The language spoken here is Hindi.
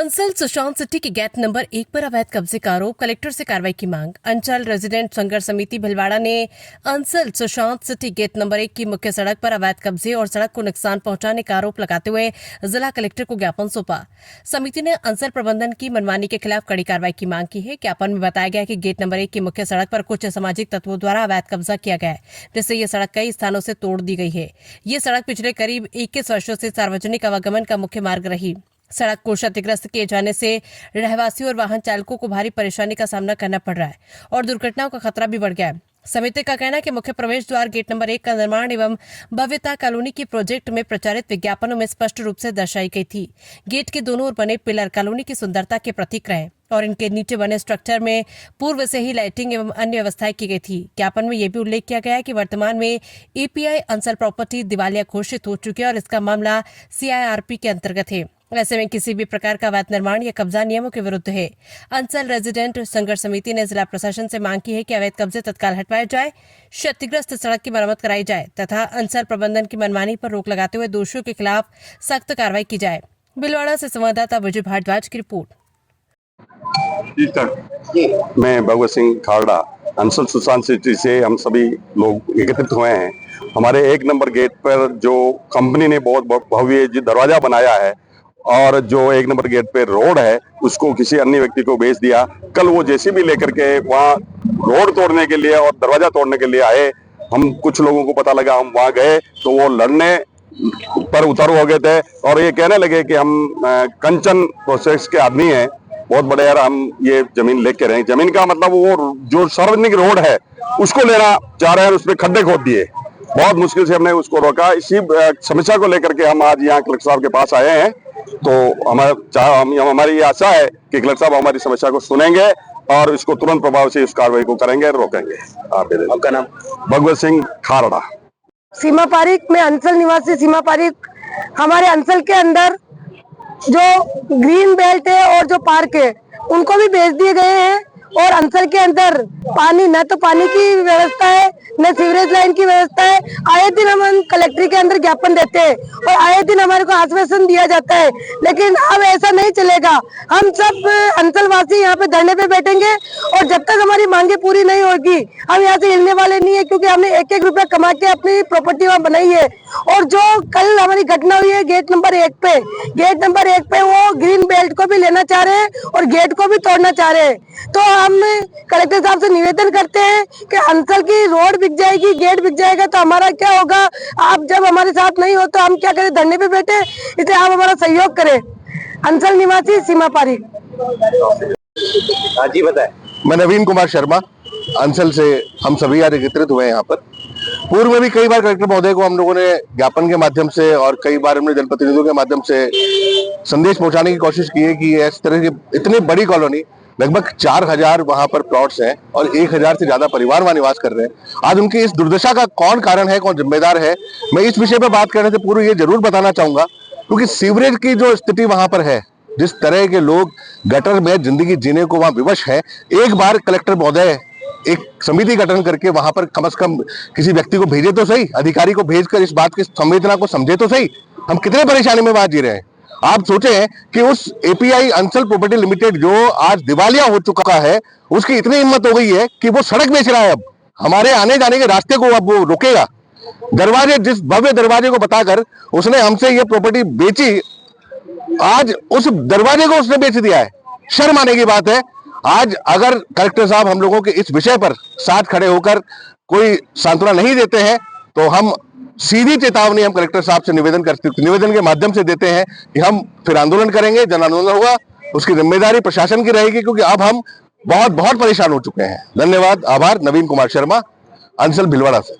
अंचल सुशांत सिटी के गेट नंबर 1 पर अवैध कब्जे का आरोप, कलेक्टर से कार्रवाई की मांग। अंचल रेजिडेंट संघर्ष समिति भिलवाड़ा ने अंचल सुशांत सिटी गेट नंबर 1 की मुख्य सड़क पर अवैध कब्जे और सड़क को नुकसान पहुंचाने का आरोप लगाते हुए जिला कलेक्टर को ज्ञापन सौंपा। समिति ने अंचल प्रबंधन की मनमानी के खिलाफ कड़ी कार्रवाई की मांग की है। ज्ञापन में बताया गया कि गेट नंबर 1 की मुख्य सड़क पर कुछ असामाजिक तत्वों द्वारा अवैध कब्जा किया गया है, जिससे ये सड़क कई स्थानों से तोड़ दी गई है। ये सड़क पिछले करीब 21 वर्षों से सार्वजनिक आवागमन का मुख्य मार्ग रही। सड़क को क्षतिग्रस्त किए जाने से रहवासियों और वाहन चालकों को भारी परेशानी का सामना करना पड़ रहा है और दुर्घटनाओं का खतरा भी बढ़ गया है। समिति का कहना है कि मुख्य प्रवेश द्वार गेट नंबर 1 का निर्माण एवं भव्यता कॉलोनी के प्रोजेक्ट में प्रचारित विज्ञापनों में स्पष्ट रूप से दर्शाई गई थी। गेट के दोनों ओर बने पिलर कॉलोनी की सुंदरता के प्रतीक रहे और इनके नीचे बने स्ट्रक्चर में पूर्व से ही लाइटिंग एवं अन्य व्यवस्थाएं की गई थी। ज्ञापन में यह भी उल्लेख किया गया है कि वर्तमान में एपीआई अंचल प्रॉपर्टी दिवालिया घोषित हो चुकी है और इसका मामला सीआईआरपी के अंतर्गत है। ऐसे में किसी भी प्रकार का अवैध निर्माण या कब्जा नियमों के विरुद्ध है। अंचल रेजिडेंट संघर्ष समिति ने जिला प्रशासन से मांग की है कि अवैध कब्जे तत्काल हटवाए जाए, क्षतिग्रस्त सड़क की मरम्मत कराई जाए तथा अंचल प्रबंधन की मनमानी पर रोक लगाते हुए दोषियों के खिलाफ सख्त कार्रवाई की जाए। भिलवाड़ा से संवाददाता विजय भारद्वाज की रिपोर्ट। मैं भगवत सिंह खारड़ा, अंचल सुशांत सिटी से हम सभी लोग एकत्रित हुए हैं। हमारे 1 नंबर गेट पर जो कंपनी ने बहुत भव्य जो दरवाजा बनाया है और जो 1 नंबर गेट पे रोड है उसको किसी अन्य व्यक्ति को बेच दिया। कल वो जेसीबी लेकर के वहाँ रोड तोड़ने के लिए और दरवाजा तोड़ने के लिए आए। हम कुछ लोगों को पता लगा, हम वहाँ गए तो वो लड़ने पर उतर हो गए थे और ये कहने लगे कि हम कंचन प्रोसेस के आदमी हैं, बहुत बड़े यार, हम ये जमीन लेके रहे। जमीन का मतलब वो जो सार्वजनिक रोड है उसको लेना चाह रहे हैं, उसमें खड्डे खोद दिए। बहुत मुश्किल से हमने उसको रोका। इसी समस्या को लेकर के हम आज यहाँ कलेक्टर साहब के पास आए हैं। तो हमारी आशा है कि कलेक्टर साहब हमारी समस्या को सुनेंगे और इसको तुरंत प्रभाव से इस कार्रवाई को करेंगे, रोकेंगे। आपका नाम? भगवत सिंह खारड़ा। सीमा पारिक में अंचल निवासी सीमा पारिक। हमारे अंचल के अंदर जो ग्रीन बेल्ट है और जो पार्क है उनको भी बेच दिए गए हैं और अंचल के अंदर पानी, न तो पानी की व्यवस्था है न सीवरेज लाइन की व्यवस्था है। आए दिन हम कलेक्ट्री के अंदर ज्ञापन देते हैं और आए दिन हमारे को आश्वासन दिया जाता है, लेकिन अब ऐसा नहीं चलेगा। हम सब अंचलवासी यहाँ पे धरने पे बैठेंगे और जब तक हमारी मांगे पूरी नहीं होगी हम यहाँ से हिलने वाले नहीं है, क्योंकि हमने 1-1 रुपया कमा के अपनी प्रॉपर्टी वहाँ बनाई है। और जो कल हमारी घटना हुई है गेट नंबर 1 पे वो ग्रीन बेल्ट को भी लेना चाह रहे हैं और गेट को भी तोड़ना चाह रहे हैं। तो हम कलेक्टर साहब से निवेदन करते हैं कि अंचल की रोड बिक जाएगी, गेट बिक जाएगा तो हमारा क्या होगा। आप जब हमारे साथ नहीं हो तो हम क्या करें, धरने पे बैठे, इसलिए आप हमारा सहयोग करें। अंचल निवासी सीमा पारिक। जी बताएं। मैं नवीन कुमार शर्मा, अंचल से हम सभी आज एकत्रित हुए हैं यहाँ पर। पूर्व में भी कई बार कलेक्टर महोदय को हम लोगों ने ज्ञापन के माध्यम से और कई बार हमने जनप्रतिनिधियों के माध्यम से संदेश पहुंचाने की कोशिश की है कि इस तरह की इतनी बड़ी कॉलोनी, लगभग 4000 वहां पर प्लॉट्स हैं और 1000 से ज्यादा परिवार वहां निवास कर रहे हैं। आज उनकी इस दुर्दशा का कौन कारण है, कौन जिम्मेदार है, मैं इस विषय पर बात करने से पूर्व ये जरूर बताना चाहूंगा, क्योंकि सीवरेज की जो स्थिति वहां पर है, जिस तरह के लोग गटर में जिंदगी जीने को वहां विवश है, एक बार कलेक्टर महोदय एक समिति गठन करके वहां पर कम से कम किसी व्यक्ति को भेजे तो सही, अधिकारी को भेजकर इस बात की संवेदना को समझे तो सही। हम कितने परेशानी में बात जी रहे हैं। आप सोचें कि उस एपीआई अंचल प्रॉपर्टी लिमिटेड जो आज दिवालिया हो चुका है, उसकी इतनी हिम्मत हो गई है कि वो सड़क बेच रहा है। अब हमारे आने जाने के रास्ते को अब वो रोकेगा। दरवाजे, जिस भव्य दरवाजे को बताकर उसने हमसे ये प्रॉपर्टी बेची, आज उस दरवाजे को उसने बेच दिया है। शर्म आने की बात है। आज अगर कलेक्टर साहब हम लोगों के इस विषय पर साथ खड़े होकर कोई सांत्वना नहीं देते हैं तो हम सीधी चेतावनी हम कलेक्टर साहब से निवेदन के माध्यम से देते हैं कि हम फिर आंदोलन करेंगे, जन आंदोलन होगा। उसकी जिम्मेदारी प्रशासन की रहेगी, क्योंकि अब हम बहुत परेशान हो चुके हैं। धन्यवाद, आभार। नवीन कुमार शर्मा, अंचल भिलवाड़ा से।